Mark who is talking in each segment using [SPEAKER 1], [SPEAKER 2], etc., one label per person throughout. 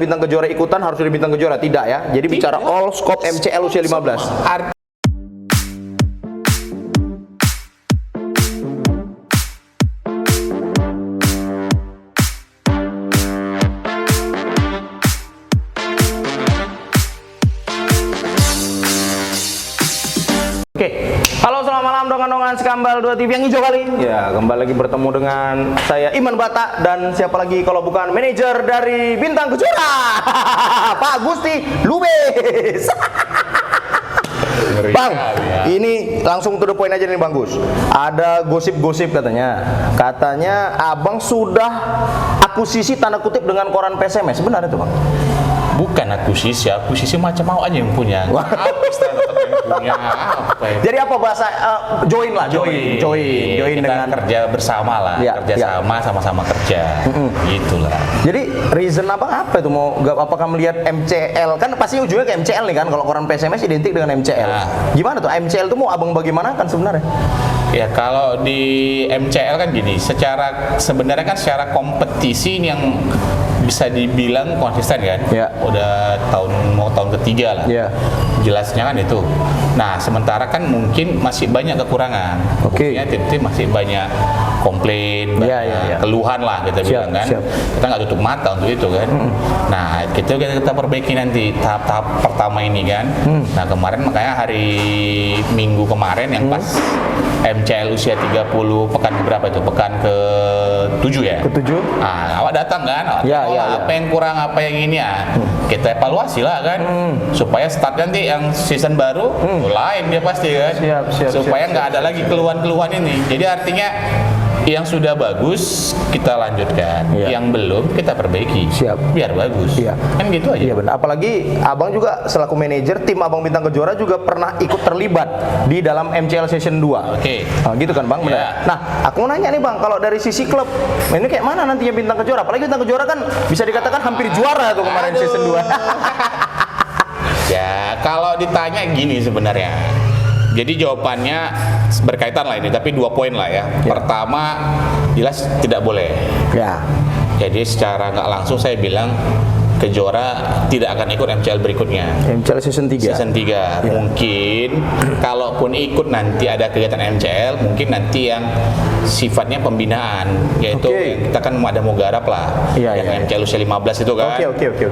[SPEAKER 1] bintang kejora ikutan harus jadi bintang kejora, tidak ya. Jadi bicara all scope MCL usia 15. Oke, halo selamat malam dongan-dongan Sekambal 2 TV yang hijau kali. Ya, kembali lagi bertemu dengan saya Iman Bata dan siapa lagi kalau bukan manajer dari Bintang Kejora, Pak Gusti Lubis. Bang, ini langsung to the point aja nih Bang Gus. Ada gosip-gosip katanya abang sudah akuisisi tanda kutip dengan koran PSMS, benar itu Bang?
[SPEAKER 2] Bukan akuisisi macam mau aja yang punya. Apa yang punya apa ya?
[SPEAKER 1] Jadi apa bahasa join
[SPEAKER 2] kita
[SPEAKER 1] dengan
[SPEAKER 2] kerja bersama lah, sama-sama kerja, gitulah.
[SPEAKER 1] Jadi reason apa itu mau apakah melihat MCL kan pasti ujungnya ke MCL nih kan, kalau koran PSMS identik dengan MCL.
[SPEAKER 2] Nah.
[SPEAKER 1] Gimana tuh MCL tuh mau abang bagaimana kan sebenarnya?
[SPEAKER 2] Ya kalau di MCL kan gini, sebenarnya kan secara kompetisi ini yang bisa dibilang konsisten kan, udah tahun ketiga lah, jelasnya kan itu. Nah sementara kan mungkin masih banyak kekurangan, buktinya tim-tim masih banyak komplain, keluhan lah kita bilang kan, kita nggak tutup mata untuk itu kan. Nah kita perbaiki nanti tahap pertama ini kan. Nah kemarin makanya hari Minggu kemarin yang pas MCL usia 30 pekan berapa itu? Pekan ke-7 ya? Ke-7. Nah, awak datang kan? Apa yang kurang, apa yang ini ya? Kita evaluasi lah kan? Supaya start nanti yang season baru lain dia pasti kan? Supaya nggak ada lagi keluhan-keluhan ini. Jadi artinya yang sudah bagus kita lanjutkan, yang belum kita perbaiki, biar bagus. Kan gitu aja.
[SPEAKER 1] Iya benar. Apalagi abang juga selaku manajer tim Abang Bintang Kejora juga pernah ikut terlibat di dalam MCL Season 2. Nah, gitu kan Bang, benar. Nah, aku mau nanya nih Bang, kalau dari sisi klub, ini kayak mana nantinya Bintang Kejora? Apalagi Bintang Kejora kan bisa dikatakan hampir juara tuh kemarin Season 2.
[SPEAKER 2] Ya, kalau ditanya gini sebenarnya. Jadi jawabannya berkaitan lah ini, tapi 2 poin lah ya. Pertama, jelas tidak boleh. Jadi secara nggak langsung saya bilang Kejora tidak akan ikut MCL berikutnya.
[SPEAKER 1] MCL Season 3.
[SPEAKER 2] Season 3. Mungkin kalaupun ikut nanti ada kegiatan MCL, mungkin nanti yang sifatnya pembinaan, yaitu yang kita kan ada mau garap lah. Yang MCL usia 15 itu kan.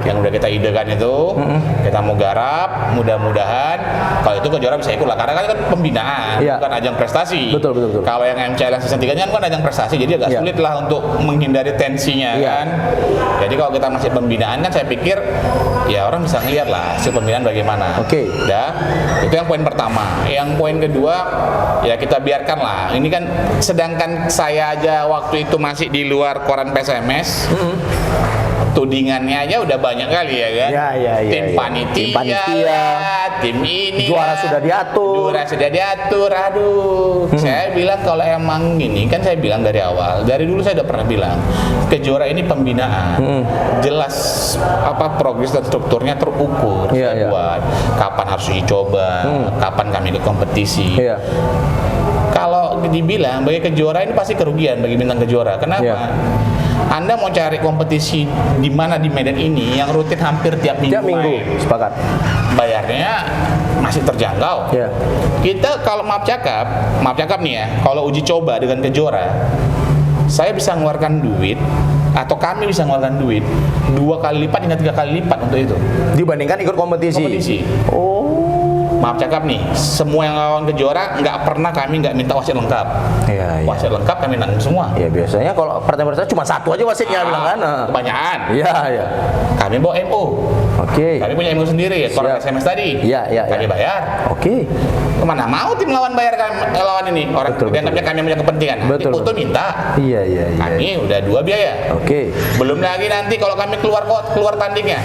[SPEAKER 2] Yang udah kita idekan itu, kita mau garap, mudah-mudahan kalau itu Kejora bisa ikut lah, karena kan pembinaan, bukan ajang prestasi.
[SPEAKER 1] Betul.
[SPEAKER 2] Kalau yang MCL yang Season 3 kan ajang prestasi, jadi agak sulit lah untuk menghindari tensinya kan. Jadi kalau kita masih pembinaan kan saya pikir ya orang bisa ngeliat lah hasil pembinaan bagaimana. Itu yang poin pertama. Yang poin kedua ya kita biarkan lah. Ini kan sedangkan saya aja waktu itu masih di luar koran PSMS. Tudingannya aja udah banyak kali ya kan. Tim panitia, tim ini
[SPEAKER 1] juara sudah diatur. Aduh. Saya bilang kalau emang gini kan, saya bilang dari awal, dari dulu saya udah pernah bilang Kejora ini pembinaan. Jelas progres dan strukturnya terukur. Buat kapan harus dicoba, kapan kami ke kompetisi. Kalau dibilang bagi Kejora ini pasti kerugian bagi Bintang Kejora. Kenapa? Anda mau cari kompetisi di mana di Medan ini yang rutin hampir tiap minggu. Sepakat.
[SPEAKER 2] Bayarnya masih terjangkau. Kita kalau maaf cakap nih ya, kalau uji coba dengan Kejora, saya bisa mengeluarkan duit atau kami bisa mengeluarkan duit 2 kali lipat hingga 3 kali lipat untuk itu
[SPEAKER 1] dibandingkan ikut kompetisi.
[SPEAKER 2] Maaf cakap nih, semua yang lawan Kejora nggak pernah kami nggak minta wasit lengkap. Wasit lengkap kami nanggung semua.
[SPEAKER 1] Biasanya kalau partai cuma satu aja wasitnya bilang kan.
[SPEAKER 2] Kebanyakan. Kami bawa MO. Kami punya MO sendiri ya, koran SMS tadi. Kami bayar. Kemana mau tim lawan bayar lawan ini? Orang dianggapnya kami punya kepentingan. Itu minta. Kami udah 2 biaya. Belum lagi nanti kalau kami keluar tandingnya.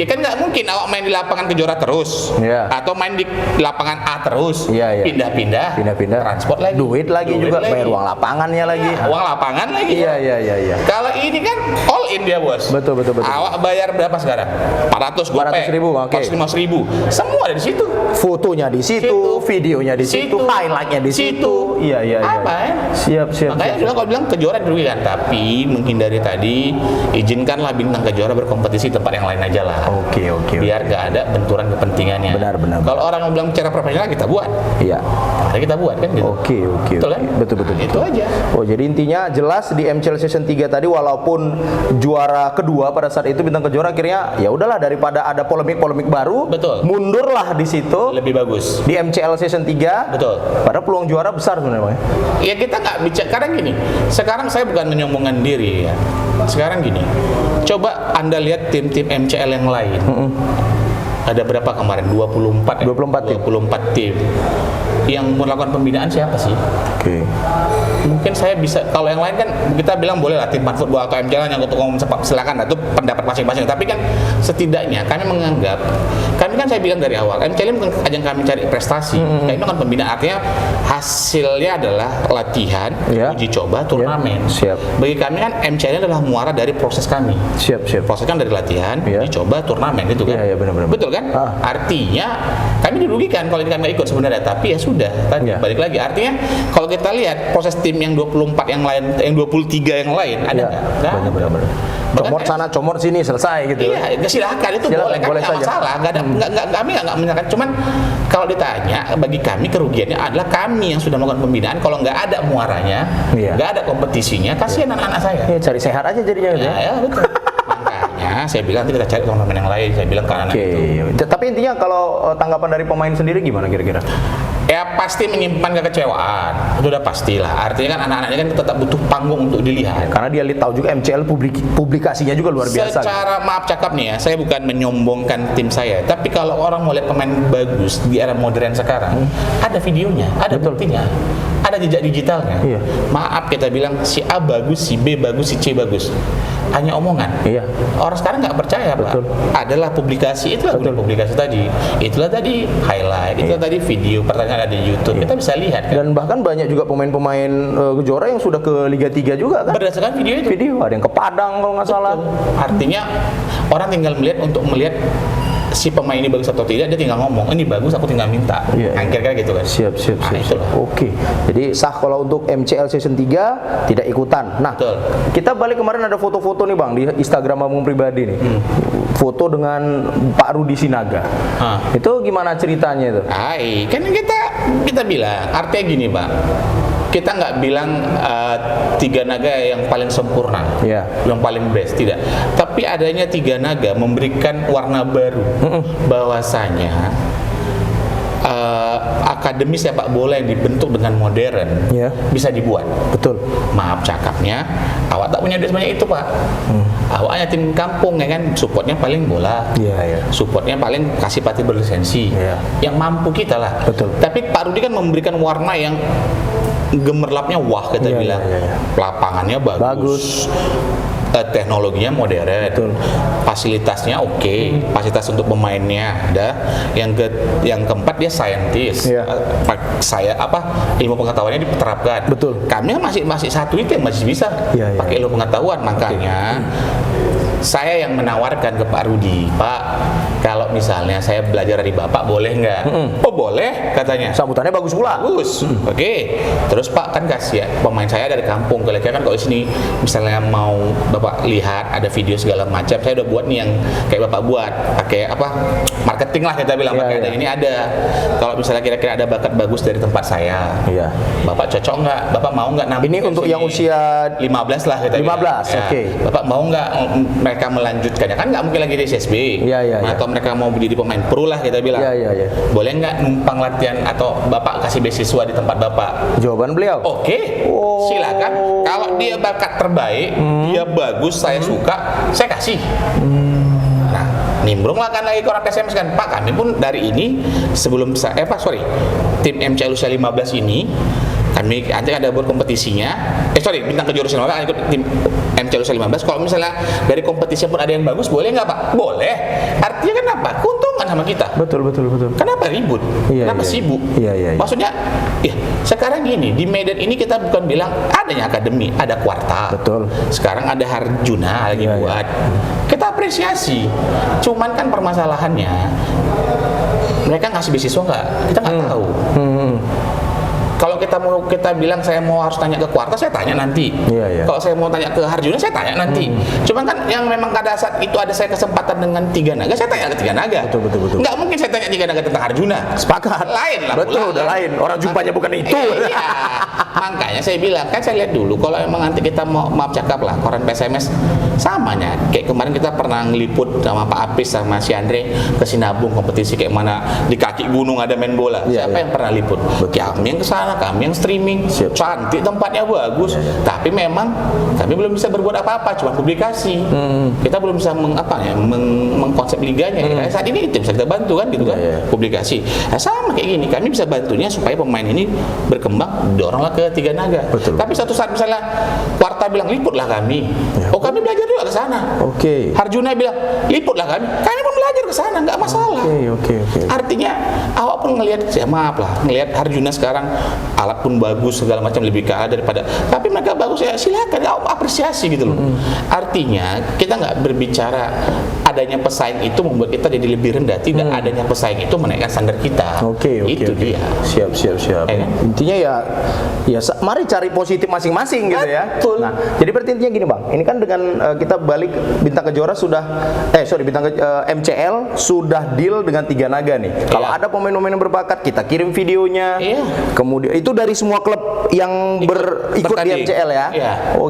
[SPEAKER 1] Ya kan nggak mungkin awak main di lapangan Kejora terus, atau main di lapangan A terus, pindah-pindah, transport lagi,
[SPEAKER 3] duit lagi juga, bayar uang lapangannya lagi,
[SPEAKER 1] uang lapangan lagi.
[SPEAKER 3] Iya.
[SPEAKER 1] Kalau ini kan all in dia bos.
[SPEAKER 3] Betul.
[SPEAKER 1] Awak bayar berapa sekarang? 400.000, 450.000, semua ada di situ.
[SPEAKER 3] Fotonya di situ, videonya di situ, highlightnya di situ. Iya.
[SPEAKER 1] Apa ya?
[SPEAKER 3] Siap.
[SPEAKER 1] Makanya kalau bilang Kejora dirugikan, tapi menghindari tadi, izinkanlah bintang Kejora berkompetisi di tempat yang lain aja lah.
[SPEAKER 3] Oke.
[SPEAKER 1] Biar gak ada benturan kepentingannya.
[SPEAKER 3] Benar.
[SPEAKER 1] Kalau orang mau bilang cara profesional, kita buat.
[SPEAKER 3] Iya.
[SPEAKER 1] Mari kita buat kan gitu.
[SPEAKER 3] Oke.
[SPEAKER 1] Betul kan?
[SPEAKER 3] Betul.
[SPEAKER 1] Itu aja.
[SPEAKER 3] Oh, jadi intinya jelas di MCL Season 3 tadi, walaupun juara kedua pada saat itu bintang Kejora, akhirnya ya udahlah, daripada ada polemik baru, mundurlah di situ.
[SPEAKER 1] Lebih bagus.
[SPEAKER 3] Di MCL Season 3.
[SPEAKER 1] Betul.
[SPEAKER 3] Padahal peluang juara besar sebenarnya.
[SPEAKER 1] Ya kita nggak bicara, karena gini, sekarang saya bukan menyombongkan diri ya. Sekarang gini, coba Anda lihat tim-tim MCL yang lain. Ada berapa kemarin? 24 tim. Yang melakukan pembinaan siapa sih?
[SPEAKER 3] Oke.
[SPEAKER 1] Mungkin saya bisa, kalau yang lain kan kita bilang boleh lah tim football atau MCL yang untuk ngomong sepak, silakan, itu pendapat masing-masing. Tapi kan setidaknya kami menganggap, kami kan saya bilang dari awal, MCL ini bukan ajang kami cari prestasi. Kami kan pembinaan, artinya hasilnya adalah latihan, uji coba, turnamen. Bagi kami kan MCL ini adalah muara dari proses kami. Proses kan dari latihan, uji coba, turnamen, itu kan.
[SPEAKER 3] Benar.
[SPEAKER 1] Betul kan? Artinya kami dirugikan kalau kami nggak ikut sebenarnya, tapi ya sudah, tadi balik lagi. Artinya kalau kita lihat proses tim yang 24 yang lain, yang 23 yang lain, ada nggak?
[SPEAKER 3] Benar. Comot sana, comot sini, selesai gitu.
[SPEAKER 1] Iya, silakan, itu boleh, kami nggak masalah, nggak ada, kami nggak menyalahkan. Cuman kalau ditanya, bagi kami kerugiannya adalah kami yang sudah melakukan pembinaan, kalau nggak ada muaranya, nggak ada kompetisinya, kasihan anak-anak saya.
[SPEAKER 3] Cari sehat aja jadinya.
[SPEAKER 1] Ya, betul. Makanya saya bilang nanti kita cari turnamen yang lain, saya bilang ke anak itu.
[SPEAKER 3] Tapi intinya kalau tanggapan dari pemain sendiri gimana kira-kira?
[SPEAKER 1] Ya pasti menyimpan kekecewaan, itu udah pastilah. Artinya kan anak-anaknya kan tetap butuh panggung untuk dilihat.
[SPEAKER 3] Karena dia tahu juga MCL publikasinya juga luar biasa.
[SPEAKER 1] Secara maaf cakap nih ya, saya bukan menyombongkan tim saya, tapi kalau orang mau lihat pemain bagus di era modern sekarang, ada videonya, ada buktinya, ada jejak digitalnya. Maaf kita bilang si A bagus, si B bagus, si C bagus, hanya omongan. Orang sekarang nggak percaya, Pak. Adalah publikasi, itulah publikasi tadi, itulah tadi highlight, itulah tadi video, pertanyaan ada di YouTube, kita bisa lihat kan.
[SPEAKER 3] Dan bahkan banyak juga pemain-pemain Kejora yang sudah ke Liga 3 juga kan.
[SPEAKER 1] Berdasarkan video itu.
[SPEAKER 3] Ada yang ke Padang kalau nggak salah.
[SPEAKER 1] Artinya orang tinggal melihat, untuk melihat si pemain ini bagus atau tidak, dia tinggal ngomong ini bagus, aku tinggal minta. Kira-kira gitu kan.
[SPEAKER 3] Siap. Oke. Jadi sah kalau untuk MCL Season 3 tidak ikutan. Nah, kita balik kemarin ada foto-foto nih Bang di Instagram Abang pribadi nih. Foto dengan Pak Rudi Sinaga. Itu gimana ceritanya itu?
[SPEAKER 1] Kan kita bilang, artinya gini Pak, kita nggak bilang tiga naga yang paling sempurna, yang paling best, tidak. Tapi adanya tiga naga memberikan warna baru, bahwasanya akademi sepak bola yang dibentuk dengan modern bisa dibuat.
[SPEAKER 3] Betul.
[SPEAKER 1] Maaf cakapnya, awak tak punya duit sebanyak itu Pak. Awak hanya tim kampung ya kan, supportnya paling bola, supportnya paling kasih pelatih berlisensi, yang mampu kita lah.
[SPEAKER 3] Betul.
[SPEAKER 1] Tapi Pak Rudi kan memberikan warna yang gemerlapnya wah, kita bilang. Lapangannya bagus. Teknologinya modern, fasilitasnya oke, fasilitas untuk pemainnya ada. Yang keempat dia saintis, ilmu pengetahuannya diterapkan.
[SPEAKER 3] Betul.
[SPEAKER 1] Kami masih satu itu yang masih bisa pakai ilmu pengetahuan, makanya saya yang menawarkan ke Pak Rudi, Pak, kalau misalnya saya belajar dari Bapak boleh nggak? Oh boleh katanya.
[SPEAKER 3] Sambutannya bagus pula.
[SPEAKER 1] Bagus. Oke. Terus Pak kan kasih ya, pemain saya dari kampung, kira-kira kan kalau di sini misalnya mau Bapak lihat ada video segala macam, saya udah buat nih yang kayak Bapak buat, pakai marketing lah kita bilang, pakai ada ini ada. Kalau misalnya kira-kira ada bakat bagus dari tempat saya, Bapak cocok nggak? Bapak mau nggak?
[SPEAKER 3] Ini untuk yang usia
[SPEAKER 1] 15 lah kita
[SPEAKER 3] 15,
[SPEAKER 1] bilang.
[SPEAKER 3] oke.
[SPEAKER 1] Bapak mau nggak mereka melanjutkannya? Kan nggak mungkin lagi di SSB. Atau mereka mau menjadi pemain pro lah kita bilang. Boleh nggak numpang latihan atau Bapak kasih beasiswa di tempat Bapak?
[SPEAKER 3] Jawaban beliau.
[SPEAKER 1] Oke. Silakan. Kalau dia bakat terbaik, dia bagus, saya suka, saya kasih. Nah, nimbrung lah kan lagi ke orang SMS kan, Pak, kami pun dari ini sebelum tim MCL usia 15 ini Kami nanti ada buat kompetisinya. Bintang Kejora U15 ikut tim MCL U15. Kalau misalnya dari kompetisi pun ada yang bagus, boleh nggak Pak? Boleh. Artinya kenapa? Keuntungan sama kita.
[SPEAKER 3] Betul.
[SPEAKER 1] Kenapa ribut? Kenapa sibuk?
[SPEAKER 3] Iya.
[SPEAKER 1] Maksudnya, sekarang gini, di Medan ini kita bukan bilang adanya akademi, ada kuartal.
[SPEAKER 3] Betul.
[SPEAKER 1] Sekarang ada Harjuna lagi buat. Kita apresiasi. Cuman kan permasalahannya, mereka ngasih beasiswa nggak? Kita nggak tahu. Kalau kita bilang saya mau harus tanya ke kuartal, saya tanya nanti. Kalau saya mau tanya ke Harjuna, saya tanya nanti. Cuman kan yang memang pada saat itu ada saya kesempatan dengan Tiga Naga, saya tanya ke Tiga Naga.
[SPEAKER 3] Betul.
[SPEAKER 1] Nggak mungkin saya tanya Tiga Naga tentang Harjuna.
[SPEAKER 3] Sepakat.
[SPEAKER 1] Lain lah.
[SPEAKER 3] Betul, udah lain. Orang jumpanya bukan itu.
[SPEAKER 1] Iya. Makanya saya bilang, kan saya lihat dulu kalau emang nanti kita mau maaf cakap lah, koran PSMS samanya. Kayak kemarin kita pernah ngeliput sama Pak Apis sama si Andre ke Sinabung kompetisi kayak mana di kaki gunung ada main bola. Siapa yang pernah liput? Kami yang kesana, kami yang streaming. Cantik tempatnya, bagus. Tapi memang kami belum bisa berbuat apa-apa, cuma publikasi. Kita belum bisa mengkonsep liganya. Saat ini itu bisa kita bantu kan gitu kan, publikasi. Nah, sama kayak gini, kami bisa bantunya supaya pemain ini berkembang, doronglah ke Tiga Naga. Tapi suatu saat misalnya Kuarta bilang liputlah kami. Kami belajar juga ke sana. Harjuna bilang liputlah kami pun belajar ke sana, nggak masalah. Artinya awak pun ngelihat, ngelihat Harjuna sekarang alat pun bagus segala macam lebih kaya daripada, tapi mereka bagus ya silakan, apresiasi gitu loh. Artinya kita nggak berbicara adanya pesaing itu membuat kita jadi lebih rendah, tidak. Adanya pesaing itu menaikkan standar kita. Itu dia.
[SPEAKER 3] Siap. Intinya ya mari cari positif masing-masing gitu ya. Nah, jadi berarti intinya gini Bang, ini kan dengan kita balik Bintang Kejora sudah MCL sudah deal dengan Tiga Naga nih. Kalau ada pemain-pemain yang berbakat, kita kirim videonya. Kemudian itu dari semua klub yang ikut di MCL ya.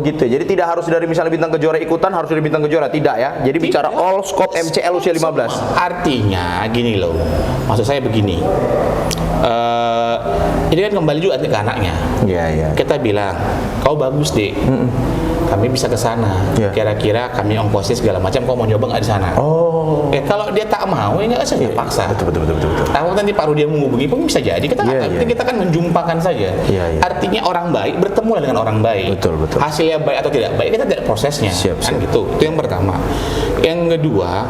[SPEAKER 3] Gitu. Jadi tidak harus dari misalnya Bintang Kejora ikutan harus dari Bintang Kejora, tidak ya. Jadi bicara all scope MCL usia 15.
[SPEAKER 1] Artinya gini loh. Maksud saya begini. Ini kan kembali juga ke anaknya. Kita bilang, kau bagus dek, kami bisa ke sana. Kira-kira kami ongkosnya segala macam. Kau mau nyoba nggak di sana? Kalau dia tak mau, ya nggak usah paksa.
[SPEAKER 3] Betul.
[SPEAKER 1] Tahu nanti Pak Rudi yang menghubungi pun bisa jadi. Kita nggak tahu. Kita kan menjumpakan saja. Artinya orang baik bertemu dengan orang baik.
[SPEAKER 3] Betul.
[SPEAKER 1] Hasilnya baik atau tidak baik, kita tidak prosesnya. Kan gitu. Itu yang pertama. Yang kedua,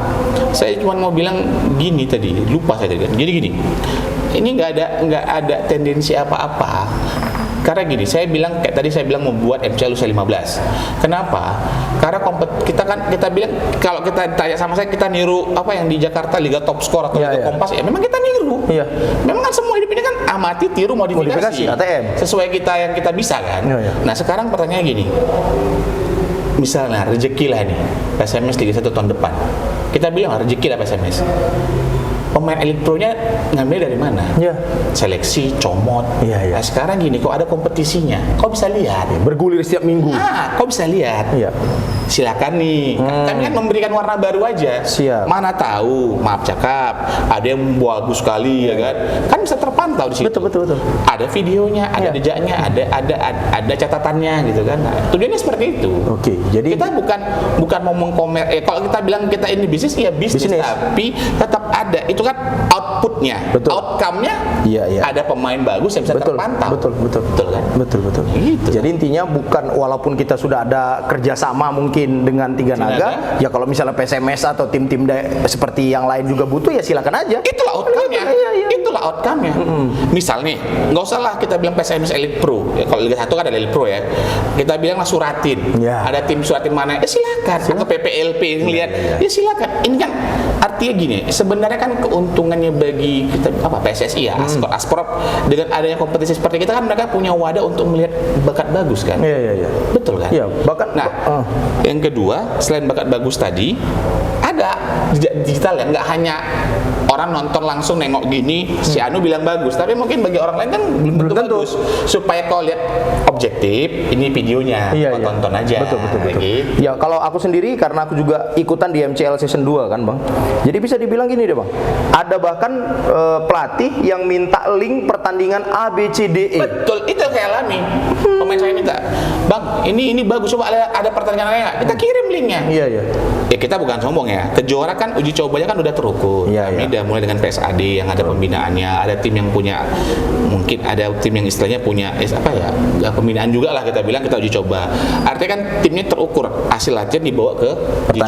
[SPEAKER 1] saya cuma mau bilang gini tadi. Lupa saya tadi. Jadi gini. Ini nggak ada tendensi apa-apa. Karena gini, kayak tadi saya bilang membuat MCL usia 15. Kenapa? Karena kita bilang kalau kita tanya sama saya, kita niru apa yang di Jakarta Liga Top Skor atau Liga Kompas, ya memang kita niru. Memang kan semua hidup ini kan amati, tiru, modifikasi.
[SPEAKER 3] ATM.
[SPEAKER 1] Sesuai yang kita bisa kan. Nah, sekarang pertanyaannya gini. Misalnya rezeki lah nih, PSMS Liga 1 tahun depan. Kita bilang rezeki lah PSMS. Pemain elit pro-nya ngambil dari mana? Seleksi, comot. Nah, sekarang gini, kok ada kompetisinya, kau bisa lihat.
[SPEAKER 3] Bergulir setiap minggu.
[SPEAKER 1] Kau bisa lihat. Silakan nih. Kami kan memberikan warna baru aja. Mana tahu, maaf cakap, ada yang bagus sekali ya kan? Kan bisa terpantau di situ.
[SPEAKER 3] Betul.
[SPEAKER 1] Ada videonya, ada jejaknya, ada catatannya gitu kan. Nah, tujuannya seperti itu.
[SPEAKER 3] Jadi
[SPEAKER 1] kita bukan mau mengkomer. Kalau kita bilang kita ini bisnis, ya bisnis. Tapi tetap ada. Itu kan outputnya, outcome-nya ada pemain bagus yang bisa terpantau. Betul kan?
[SPEAKER 3] Betul.
[SPEAKER 1] Gitu.
[SPEAKER 3] Jadi intinya bukan walaupun kita sudah ada kerjasama mungkin dengan Tiga Naga, ya kalau misalnya PSMS atau tim-tim seperti yang lain juga butuh, ya silakan aja.
[SPEAKER 1] Itulah outcome-nya. Misal nih, nggak usah lah kita bilang PSMS Elite Pro. Ya, kalau Liga 1 kan ada Elite Pro ya. Kita bilang suratin. Ada tim suratin mana? Silakan. Atau PPLP ngelihat. Ya silakan. Ini kan artinya gini. Sebenarnya kan keuntungannya bagi kita PSSI ya, Asprop dengan adanya kompetisi seperti kita kan mereka punya wadah untuk melihat bakat bagus kan. Betul kan?
[SPEAKER 3] Bakat.
[SPEAKER 1] Nah, yang kedua selain bakat bagus tadi ada digital ya, nggak hanya orang nonton langsung nengok gini si Anu bilang bagus, tapi mungkin bagi orang lain kan belum tentu bagus. Supaya kau lihat objektif, ini videonya, kau tonton aja.
[SPEAKER 3] Betul.
[SPEAKER 1] Gitu.
[SPEAKER 3] Ya kalau aku sendiri karena aku juga ikutan di MCL season 2 kan Bang. Jadi bisa dibilang gini deh Bang. Ada bahkan pelatih yang minta link pertandingan ABCDE.
[SPEAKER 1] Betul, itu yang saya alami. Pemain saya minta, Bang, ini bagus, coba ada pertandingan lain nggak? Kita kirim linknya. Ya kita bukan sombong ya. Kejora kan uji cobanya kan udah terukur. Kami aja, mulai dengan PSAD yang ada pembinaannya, ada tim yang punya, mungkin ada tim yang istilahnya punya pembinaan juga lah, kita bilang kita uji coba. Artinya kan timnya terukur, hasil latihan dibawa ke uji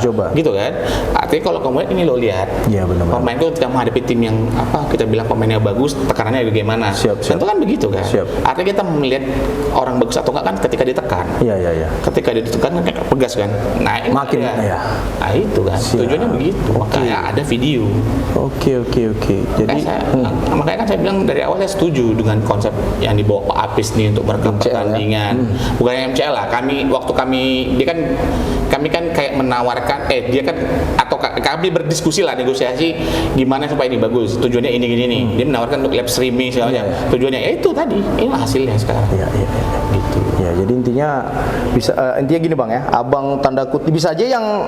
[SPEAKER 1] coba, gitu kan. Artinya kalau kemudian ini lo lihat, pemain itu ketika menghadapi tim yang kita bilang pemainnya bagus, tekanannya bagaimana, tentu kan begitu kan. Artinya kita melihat orang bagus atau enggak kan ketika ditekan. Ketika ditekan kan kayak pegas kan. Nah, makin nah itu kan. Tujuannya begitu. Makanya ada video.
[SPEAKER 3] Oke. Jadi
[SPEAKER 1] makanya kan saya bilang dari awal saya setuju dengan konsep yang dibawa Pak Apis nih untuk merekam pertandingan. Bukan MCL lah. Kami kan kayak menawarkan dia kan atau kami berdiskusi lah, negosiasi gimana supaya ini bagus. Tujuannya ini gini nih. Dia menawarkan untuk live streaming segala. Tujuannya itu tadi. Inilah hasilnya sekarang. Gitu.
[SPEAKER 3] Ya, jadi intinya intinya gini Bang ya. Abang tanda kutip bisa aja yang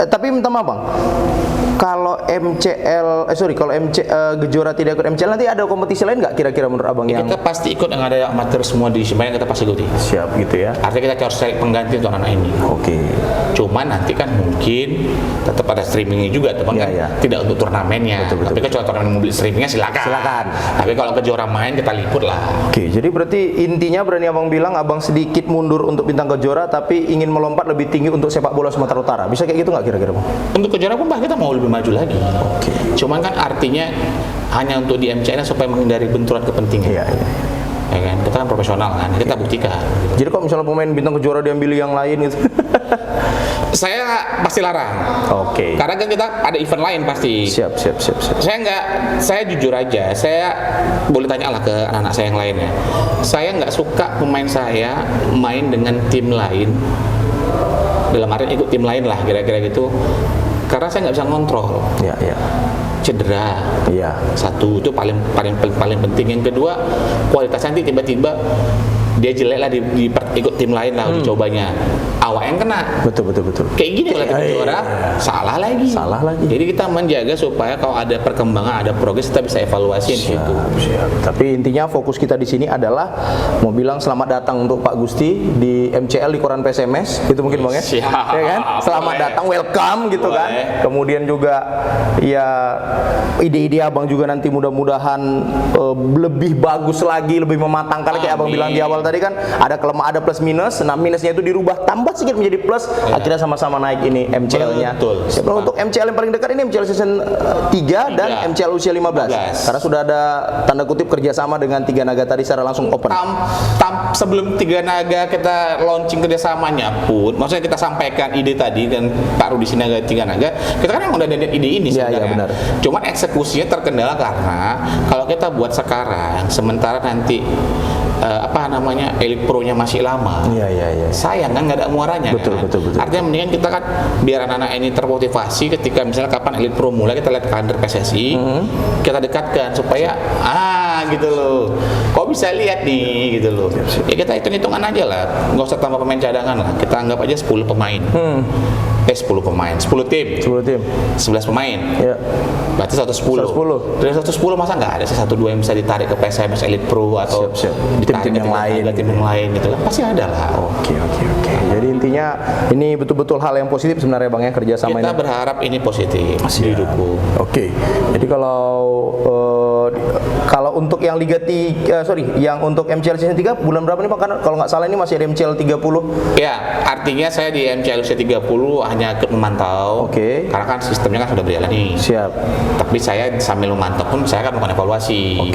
[SPEAKER 3] tapi minta maaf Bang. Kalau Kejora tidak ikut MCL, nanti ada kompetisi lain nggak kira-kira menurut Abang yang
[SPEAKER 1] kita pasti ikut, yang ada amatir semua di Semarang kita pasti ikuti.
[SPEAKER 3] Siap gitu ya.
[SPEAKER 1] Artinya kita harus cari pengganti untuk anak ini. Cuman nanti kan mungkin tetap ada streamingnya juga, teman kan tidak untuk turnamennya. Tapi kan kalau turnamen mobil streamingnya silakan. Tapi kalau Kejora main kita liput lah.
[SPEAKER 3] Jadi berarti intinya berani Abang bilang Abang sedikit mundur untuk bintang Kejora, tapi ingin melompat lebih tinggi untuk sepak bola Sumatera Utara. Bisa kayak gitu nggak kira-kira Bang?
[SPEAKER 1] Untuk Kejora pun kita mau lebih maju lagi. Cuman kan artinya hanya untuk di MCL supaya menghindari benturan kepentingan. Ya kan, kita kan profesional kan, kita buktikan.
[SPEAKER 3] Jadi kalau misalnya pemain bintang Kejora diambil yang lain gitu,
[SPEAKER 1] saya pasti larang. Karena kan kita ada event lain pasti.
[SPEAKER 3] Siap.
[SPEAKER 1] Saya jujur aja, saya boleh tanya lah ke anak-anak saya yang lainnya. Saya nggak suka pemain saya main dengan tim lain. Dalam artian ikut tim lain lah, kira-kira gitu. Karena saya nggak bisa ngontrol. Cedera. Satu itu paling penting. Yang kedua, kualitasnya nanti tiba-tiba dia jelek lah ikut tim lain lah uji cobanya. Awak yang kena.
[SPEAKER 3] Betul.
[SPEAKER 1] Kayak gini kalau kita juara, salah lagi. Jadi kita menjaga supaya kalau ada perkembangan, ada progres, kita bisa evaluasi gitu.
[SPEAKER 3] Tapi intinya fokus kita di sini adalah mau bilang selamat datang untuk Pak Gusti di MCL di koran PSMS, gitu mungkin Bang ya. Ya kan? Selamat datang, welcome gitu kan. Kemudian juga ya ide-ide Abang juga nanti mudah-mudahan lebih bagus lagi, lebih mematangkan kayak Abang bilang di awal tadi kan, ada kelemahan, ada plus minus. Nah, minusnya itu dirubah tambah sedikit menjadi plus, akhirnya sama-sama naik ini MCL-nya. Untuk MCL yang paling dekat ini MCL season 3 dan MCL usia 15. Karena sudah ada tanda kutip kerjasama dengan 3 naga tadi secara langsung open.
[SPEAKER 1] Sebelum 3 naga kita launching kerjasamanya pun, maksudnya kita sampaikan ide tadi dan Pak Rudi Sinaga 3 naga, kita kan udah ada ide ini sebenarnya. Cuman eksekusinya terkendala karena kalau kita buat sekarang, sementara nanti Elite Pro-nya masih lama. Sayang kan nggak ada muaranya. Betul. Artinya mendingan kita kan biar anak-anak ini termotivasi ketika misalnya kapan Elite Pro mulai, kita lihat kalender PSSI, kita dekatkan supaya gitu loh. Kok bisa lihat nih gitu loh. Ya kita hitung-hitungan aja lah. Nggak usah tambah pemain cadangan lah. Kita anggap aja 10 pemain. 10 pemain, 10 tim. 11 pemain. Berarti 110. Dari 110 masa nggak ada sih 1-2 yang bisa ditarik ke PSMS Elite Pro atau
[SPEAKER 3] tim yang lain
[SPEAKER 1] gitu kan, pasti ada lah.
[SPEAKER 3] Oke. Jadi intinya ini betul-betul hal yang positif sebenarnya Bang ya, kerjasama ini.
[SPEAKER 1] Kita berharap ini positif, didukung.
[SPEAKER 3] Jadi kalau untuk yang Liga 3, yang untuk MCL season 3 bulan berapa nih Pak? Karena kalau nggak salah ini masih ada MCL 30.
[SPEAKER 1] Ya, artinya saya di MCL usia 30 hanya ikut memantau. Karena kan sistemnya kan sudah berjalan nih. Tapi saya sambil memantau pun saya kan melakukan evaluasi.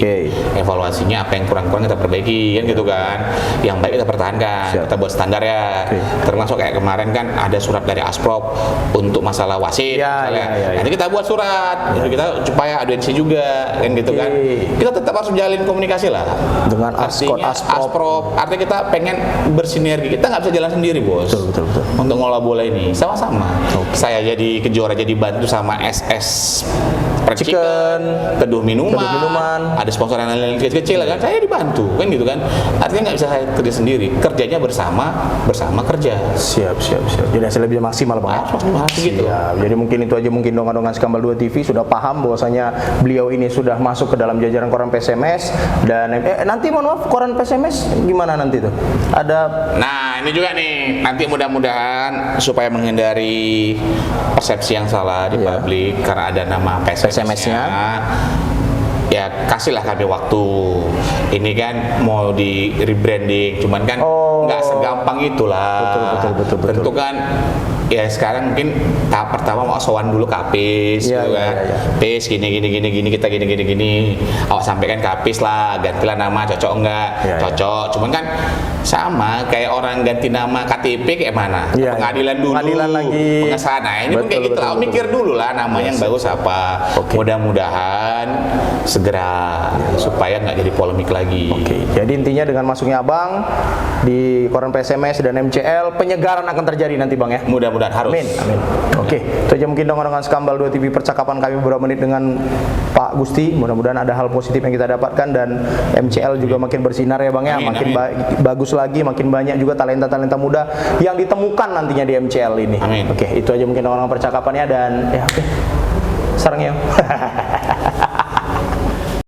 [SPEAKER 1] Evaluasinya apa yang kurang-kurang kita perbaiki kan gitu kan. Yang baik kita pertahankan. Kita buat standar ya. Termasuk kayak kemarin kan ada surat dari Asprop untuk masalah wasit. Nanti kita buat surat. Jadi kita supaya audiensi juga kan gitu kan. Kita tetap harus menjalin komunikasi lah
[SPEAKER 3] dengan Asprop.
[SPEAKER 1] Artinya kita pengen bersinergi. Kita nggak bisa jalan sendiri, Bos.
[SPEAKER 3] Betul.
[SPEAKER 1] Untuk ngelola bola ini sama-sama. Saya jadi Kejora jadi bantu sama SS Chicken, Teduh minuman, ada sponsor yang lain kecil-kecil kan, saya dibantu kan gitu kan. Artinya nggak bisa saya kerja sendiri, kerjanya bersama kerja.
[SPEAKER 3] Siap. Jadi hasilnya lebih maksimal Bang.
[SPEAKER 1] Gitu.
[SPEAKER 3] Jadi mungkin itu aja, mungkin Dongan-Dongan Skambal 2 TV sudah paham bahwasanya beliau ini sudah masuk ke dalam jajaran koran PSMS dan nanti mohon maaf koran PSMS gimana nanti tuh? Ada
[SPEAKER 1] Nah, ini juga nih, nanti mudah-mudahan supaya menghindari persepsi yang salah di publik karena ada nama PSMS-nya. Ya kasihlah kami waktu. Ini kan mau di rebranding, cuman kan nggak segampang itulah.
[SPEAKER 3] Betul.
[SPEAKER 1] Tentu kan ya sekarang mungkin tahap pertama mau sowan dulu ke APIS gitu kan. PIS gini kita gini. Awak sampaikan ke APIS lah, gantilah nama, cocok enggak? Cocok. Cuman kan sama kayak orang ganti nama KTP kayak mana? Pengadilan dulu.
[SPEAKER 3] Pengadilan lagi.
[SPEAKER 1] Pengesahan. Nah, ini pun kayak gitu lah. Mikir dulu lah nama yang bagus apa. Mudah-mudahan segera supaya nggak jadi polemik lagi.
[SPEAKER 3] Jadi intinya dengan masuknya Abang di koran PSMS dan MCL, penyegaran akan terjadi nanti Bang ya.
[SPEAKER 1] Mudah-mudahan harus.
[SPEAKER 3] Amin. Oke, itu aja mungkin dengan Skambal 2 TV percakapan kami beberapa menit dengan Pak Gusti. Mudah-mudahan ada hal positif yang kita dapatkan dan MCL juga makin bersinar ya Bang ya. Makin bagus lagi, makin banyak juga talenta-talenta muda yang ditemukan nantinya di MCL ini. Oke, itu aja mungkin dengan percakapannya dan ya oke. Sarang ya.